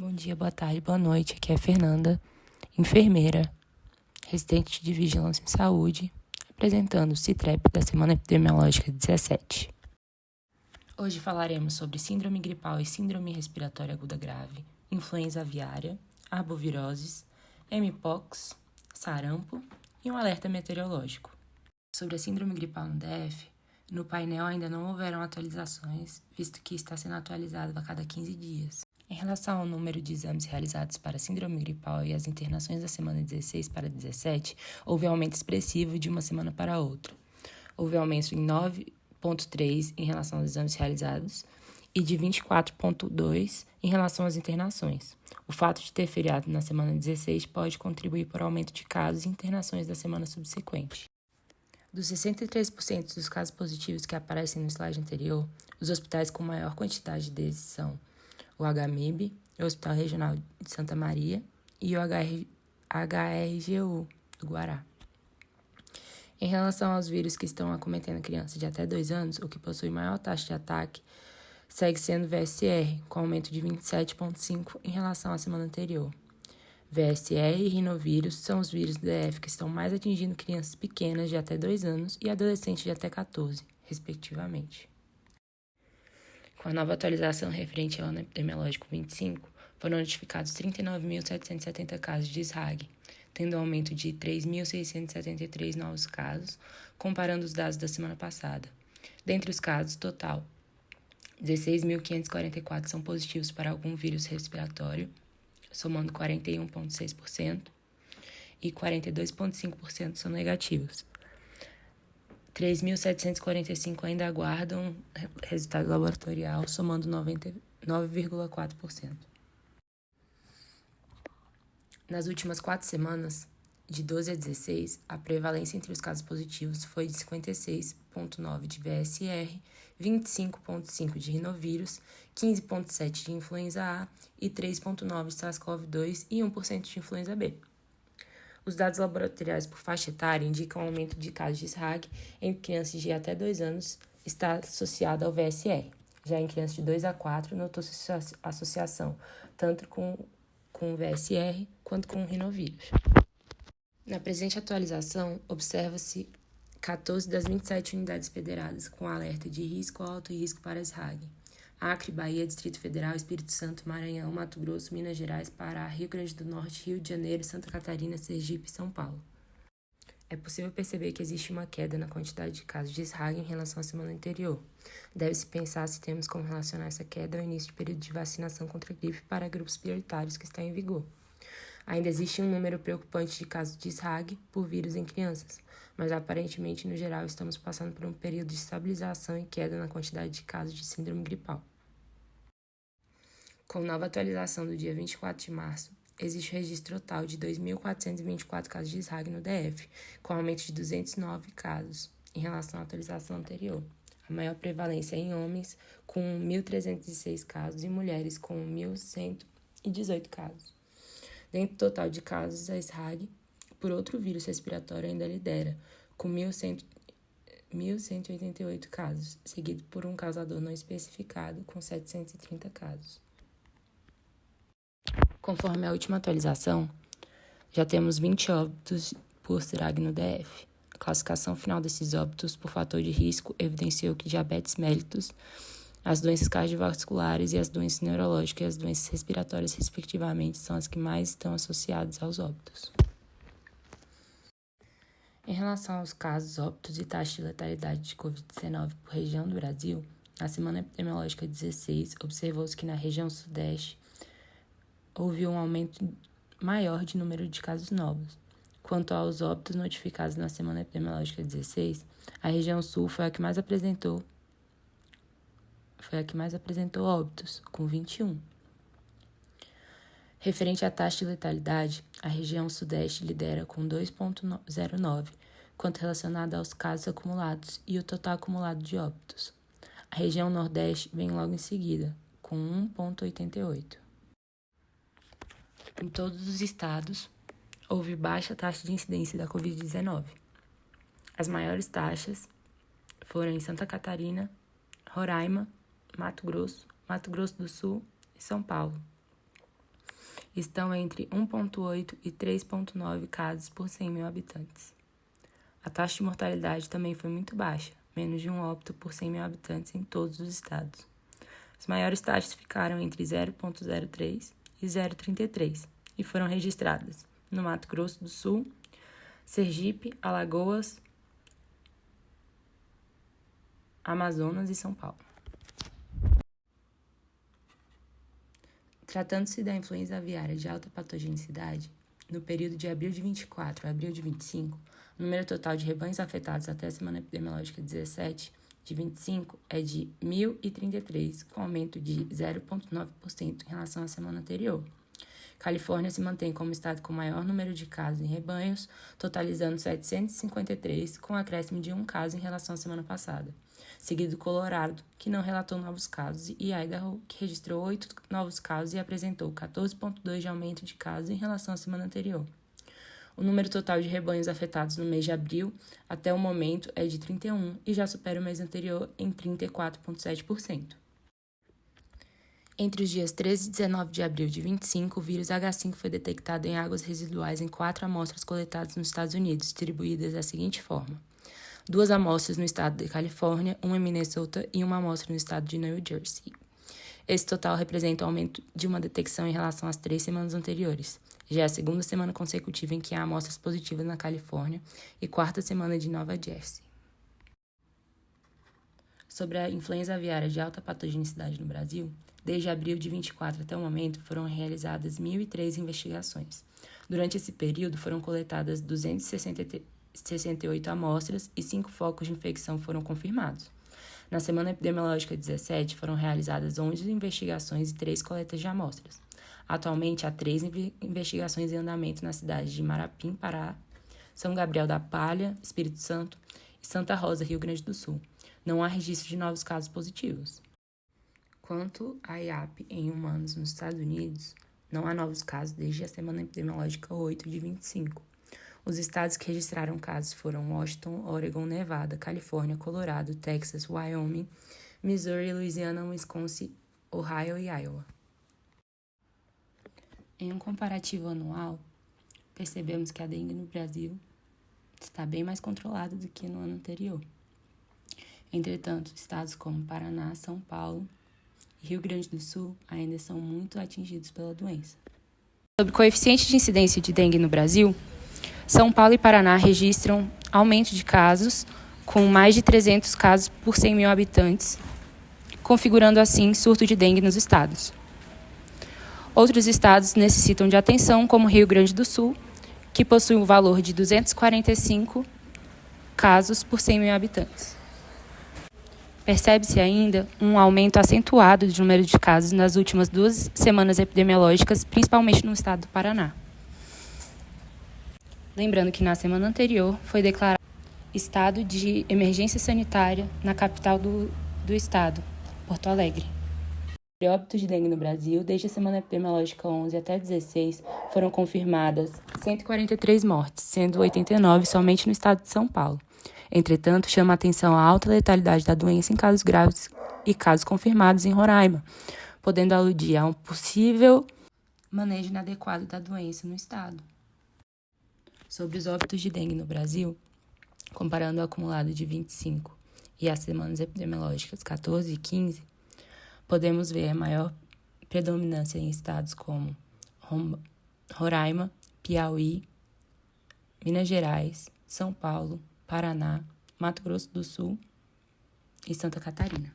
Bom dia, boa tarde, boa noite. Aqui é a Fernanda, enfermeira, residente de Vigilância em Saúde, apresentando o CITREP da Semana Epidemiológica 17. Hoje falaremos sobre síndrome gripal e síndrome respiratória aguda grave, influenza aviária, arboviroses, mpox, sarampo e um alerta meteorológico. Sobre a síndrome gripal no DF, no painel ainda não houveram atualizações, visto que está sendo atualizado a cada 15 dias. Em relação ao número de exames realizados para a síndrome gripal e as internações da semana 16 para 17, houve aumento expressivo de uma semana para outra. Houve aumento em 9,3 em relação aos exames realizados e de 24,2 em relação às internações. O fato de ter feriado na semana 16 pode contribuir para o aumento de casos e internações da semana subsequente. Dos 63% dos casos positivos que aparecem no slide anterior, os hospitais com maior quantidade desses são o HMIB, o Hospital Regional de Santa Maria e o HRGU do Guará. Em relação aos vírus que estão acometendo crianças de até 2 anos, o que possui maior taxa de ataque segue sendo o VSR, com aumento de 27,5 em relação à semana anterior. VSR e rinovírus são os vírus do DF que estão mais atingindo crianças pequenas de até 2 anos e adolescentes de até 14, respectivamente. Com a nova atualização referente ao ano epidemiológico 25, foram notificados 39.770 casos de SRAG, tendo um aumento de 3.673 novos casos, comparando os dados da semana passada. Dentre os casos, total, 16.544 são positivos para algum vírus respiratório, somando 41,6%, e 42,5% são negativos. 3.745 ainda aguardam resultado laboratorial, somando 99,4%. Nas últimas 4 semanas, de 12 a 16, a prevalência entre os casos positivos foi de 56,9% de VSR, 25,5% de rinovírus, 15,7% de influenza A e 3,9% de SARS-CoV-2 e 1% de influenza B. Os dados laboratoriais por faixa etária indicam aumento de casos de SRAG em crianças de até 2 anos, está associado ao VSR. Já em crianças de 2 a 4, notou-se associação tanto com o VSR quanto com o rinovírus. Na presente atualização, observa-se 14 das 27 unidades federadas com alerta de risco alto e risco para SRAG. Acre, Bahia, Distrito Federal, Espírito Santo, Maranhão, Mato Grosso, Minas Gerais, Pará, Rio Grande do Norte, Rio de Janeiro, Santa Catarina, Sergipe e São Paulo. É possível perceber que existe uma queda na quantidade de casos de SRAG em relação à semana anterior. Deve-se pensar se temos como relacionar essa queda ao início do período de vacinação contra a gripe para grupos prioritários que está em vigor. Ainda existe um número preocupante de casos de SRAG por vírus em crianças, mas aparentemente, no geral, estamos passando por um período de estabilização e queda na quantidade de casos de síndrome gripal. Com nova atualização do dia 24 de março, existe o registro total de 2.424 casos de SRAG no DF, com aumento de 209 casos em relação à atualização anterior. A maior prevalência é em homens, com 1.306 casos, e mulheres, com 1.118 casos. Dentro do total de casos, a SRAG, por outro vírus respiratório, ainda lidera, com 1.188 casos, seguido por um causador não especificado, com 730 casos. Conforme a última atualização, já temos 20 óbitos por SRAG no DF. A classificação final desses óbitos por fator de risco evidenciou que diabetes mellitus, as doenças cardiovasculares e as doenças neurológicas e as doenças respiratórias, respectivamente, são as que mais estão associadas aos óbitos. Em relação aos casos, óbitos e taxa de letalidade de Covid-19 por região do Brasil, na semana epidemiológica 16, observou-se que na região sudeste houve um aumento maior de número de casos novos. Quanto aos óbitos notificados na semana epidemiológica 16, a região sul foi a que mais apresentou óbitos, com 21. Referente à taxa de letalidade, a região sudeste lidera com 2,09, quanto relacionada aos casos acumulados e o total acumulado de óbitos. A região nordeste vem logo em seguida, com 1,88. Em todos os estados, houve baixa taxa de incidência da Covid-19. As maiores taxas foram em Santa Catarina, Roraima, Mato Grosso do Sul e São Paulo. estão entre 1,8 e 3,9 casos por 100 mil habitantes. A taxa de mortalidade também foi muito baixa, menos de um óbito por 100 mil habitantes em todos os estados. As maiores taxas ficaram entre 0,03 e 0,33 e foram registradas no Mato Grosso do Sul, Sergipe, Alagoas, Amazonas e São Paulo. Tratando-se da influenza aviária de alta patogenicidade, no período de abril de 24 a abril de 25, o número total de rebanhos afetados até a semana epidemiológica 17 de 25 é de 1.033, com aumento de 0,9% em relação à semana anterior. Califórnia se mantém como estado com maior número de casos em rebanhos, totalizando 753, com acréscimo de um caso em relação à semana passada. Seguido Colorado, que não relatou novos casos, e Idaho, que registrou 8 novos casos e apresentou 14,2 de aumento de casos em relação à semana anterior. O número total de rebanhos afetados no mês de abril, até o momento, é de 31 e já supera o mês anterior em 34,7%. Entre os dias 13 e 19 de abril de 25, o vírus H5 foi detectado em águas residuais em 4 amostras coletadas nos Estados Unidos, distribuídas da seguinte forma: 2 amostras no estado de Califórnia, 1 em Minnesota e 1 amostra no estado de New Jersey. Esse total representa o aumento de uma detecção em relação às 3 semanas anteriores. Já é a segunda semana consecutiva em que há amostras positivas na Califórnia e quarta semana de Nova Jersey. Sobre a influenza aviária de alta patogenicidade no Brasil, desde abril de 24 até o momento foram realizadas 1.003 investigações. Durante esse período foram coletadas 268 amostras e 5 focos de infecção foram confirmados. Na semana epidemiológica 17, foram realizadas 11 investigações e 3 coletas de amostras. Atualmente, há 3 investigações em andamento na cidade de Marapim, Pará, São Gabriel da Palha, Espírito Santo e Santa Rosa, Rio Grande do Sul. Não há registro de novos casos positivos. Quanto à IAP em humanos nos Estados Unidos, não há novos casos desde a semana epidemiológica 8 de 25. Os estados que registraram casos foram Washington, Oregon, Nevada, Califórnia, Colorado, Texas, Wyoming, Missouri, Louisiana, Wisconsin, Ohio e Iowa. Em um comparativo anual, percebemos que a dengue no Brasil está bem mais controlada do que no ano anterior. Entretanto, estados como Paraná, São Paulo e Rio Grande do Sul ainda são muito atingidos pela doença. Sobre o coeficiente de incidência de dengue no Brasil, São Paulo e Paraná registram aumento de casos, com mais de 300 casos por 100 mil habitantes, configurando assim surto de dengue nos estados. Outros estados necessitam de atenção, como Rio Grande do Sul, que possui um valor de 245 casos por 100 mil habitantes. Percebe-se ainda um aumento acentuado do número de casos nas últimas 2 semanas epidemiológicas, principalmente no estado do Paraná. Lembrando que na semana anterior foi declarado estado de emergência sanitária na capital do estado, Porto Alegre. De óbitos de dengue no Brasil, desde a semana epidemiológica 11 até 16, foram confirmadas 143 mortes, sendo 89 somente no estado de São Paulo. Entretanto, chama a atenção a alta letalidade da doença em casos graves e casos confirmados em Roraima, podendo aludir a um possível manejo inadequado da doença no estado. Sobre os óbitos de dengue no Brasil, comparando o acumulado de 25 e as semanas epidemiológicas 14 e 15, podemos ver a maior predominância em estados como Roraima, Piauí, Minas Gerais, São Paulo, Paraná, Mato Grosso do Sul e Santa Catarina.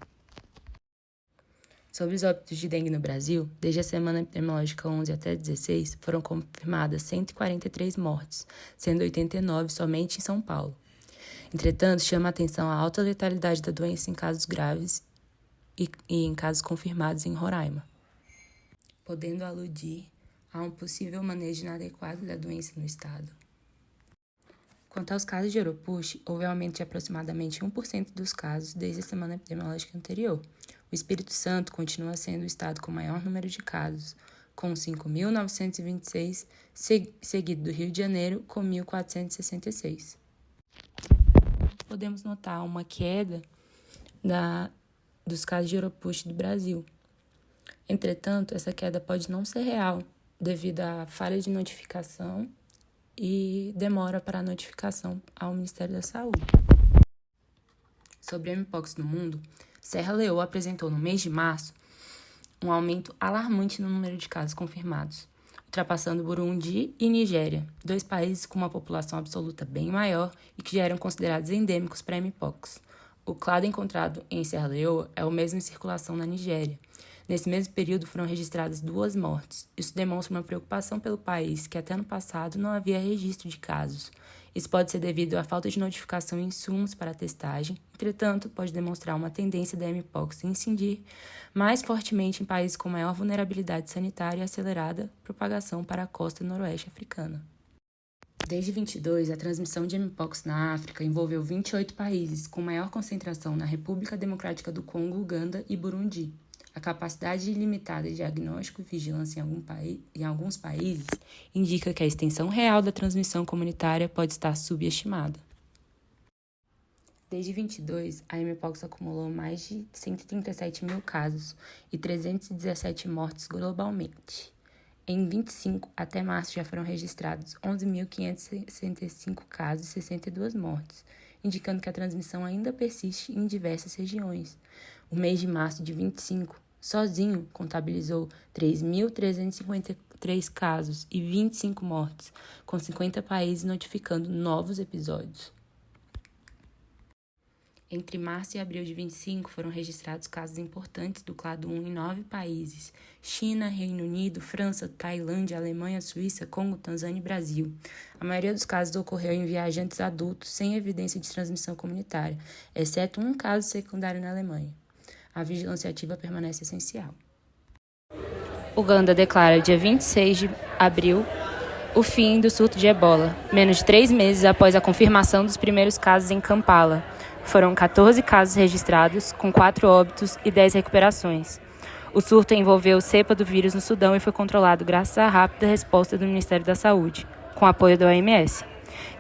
Sobre os óbitos de dengue no Brasil, desde a semana epidemiológica 11 até 16, foram confirmadas 143 mortes, sendo 89 somente em São Paulo. Entretanto, chama a atenção a alta letalidade da doença em casos graves e em casos confirmados em Roraima, podendo aludir a um possível manejo inadequado da doença no estado. Quanto aos casos de Oropouche, houve aumento de aproximadamente 1% dos casos desde a semana epidemiológica anterior. O Espírito Santo continua sendo o estado com maior número de casos, com 5.926, seguido do Rio de Janeiro, com 1.466. Podemos notar uma queda dos casos de Oropouche do Brasil. Entretanto, essa queda pode não ser real, devido à falha de notificação e demora para a notificação ao Ministério da Saúde. Sobre a mpox no mundo, Serra Leoa apresentou no mês de março um aumento alarmante no número de casos confirmados, ultrapassando Burundi e Nigéria, 2 países com uma população absoluta bem maior e que já eram considerados endêmicos para a mpox. O clado encontrado em Serra Leoa é o mesmo em circulação na Nigéria. Nesse mesmo período foram registradas 2 mortes. Isso demonstra uma preocupação pelo país, que até ano passado não havia registro de casos. Isso pode ser devido à falta de notificação em insumos para a testagem, entretanto, pode demonstrar uma tendência da mpox em incidir mais fortemente em países com maior vulnerabilidade sanitária e acelerada propagação para a costa noroeste africana. Desde 22, a transmissão de mpox na África envolveu 28 países, com maior concentração na República Democrática do Congo, Uganda e Burundi. A capacidade ilimitada de diagnóstico e vigilância em alguns países indica que a extensão real da transmissão comunitária pode estar subestimada. Desde 22, a mpox acumulou mais de 137 mil casos e 317 mortes globalmente. Em 25, até março, já foram registrados 11.565 casos e 62 mortes, indicando que a transmissão ainda persiste em diversas regiões. O mês de março de 25, sozinho, contabilizou 3.353 casos e 25 mortes, com 50 países notificando novos episódios. Entre março e abril de 25, foram registrados casos importantes do clado 1 em 9 países: China, Reino Unido, França, Tailândia, Alemanha, Suíça, Congo, Tanzânia e Brasil. A maioria dos casos ocorreu em viajantes adultos sem evidência de transmissão comunitária, exceto um caso secundário na Alemanha. A vigilância ativa permanece essencial. Uganda declara dia 26 de abril o fim do surto de ebola, menos de 3 meses após a confirmação dos primeiros casos em Kampala. Foram 14 casos registrados, com 4 óbitos e 10 recuperações. O surto envolveu cepa do vírus no Sudão e foi controlado graças à rápida resposta do Ministério da Saúde, com apoio da OMS.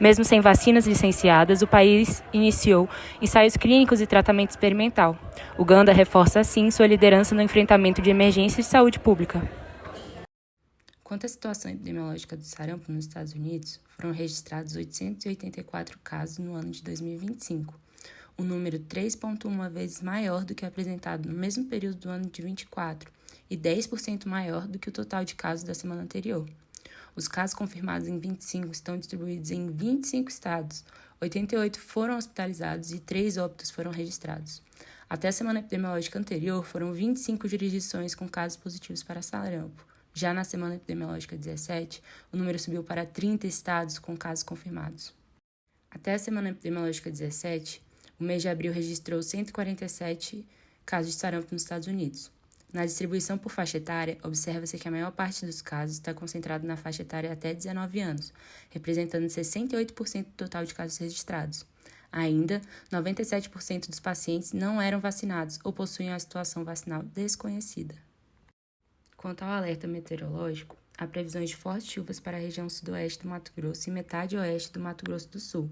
Mesmo sem vacinas licenciadas, o país iniciou ensaios clínicos e tratamento experimental. Uganda reforça, assim, sua liderança no enfrentamento de emergências de saúde pública. Quanto à situação epidemiológica do sarampo nos Estados Unidos, foram registrados 884 casos no ano de 2025, um número 3,1 vezes maior do que apresentado no mesmo período do ano de 24 e 10% maior do que o total de casos da semana anterior. Os casos confirmados em 25 estão distribuídos em 25 estados, 88 foram hospitalizados e 3 óbitos foram registrados. Até a semana epidemiológica anterior, foram 25 jurisdições com casos positivos para sarampo. Já na semana epidemiológica 17, o número subiu para 30 estados com casos confirmados. Até a semana epidemiológica 17, o mês de abril registrou 147 casos de sarampo nos Estados Unidos. Na distribuição por faixa etária, observa-se que a maior parte dos casos está concentrado na faixa etária até 19 anos, representando 68% do total de casos registrados. Ainda, 97% dos pacientes não eram vacinados ou possuíam a situação vacinal desconhecida. Quanto ao alerta meteorológico, há previsões de fortes chuvas para a região sudoeste do Mato Grosso e metade oeste do Mato Grosso do Sul.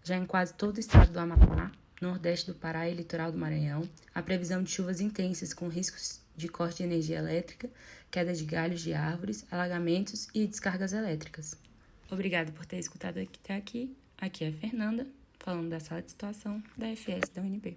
Já em quase todo o estado do Amapá, nordeste do Pará e litoral do Maranhão, há previsão de chuvas intensas com riscos de corte de energia elétrica, queda de galhos de árvores, alagamentos e descargas elétricas. Obrigada por ter escutado até aqui. Aqui é a Fernanda, falando da sala de situação da FS da UNB.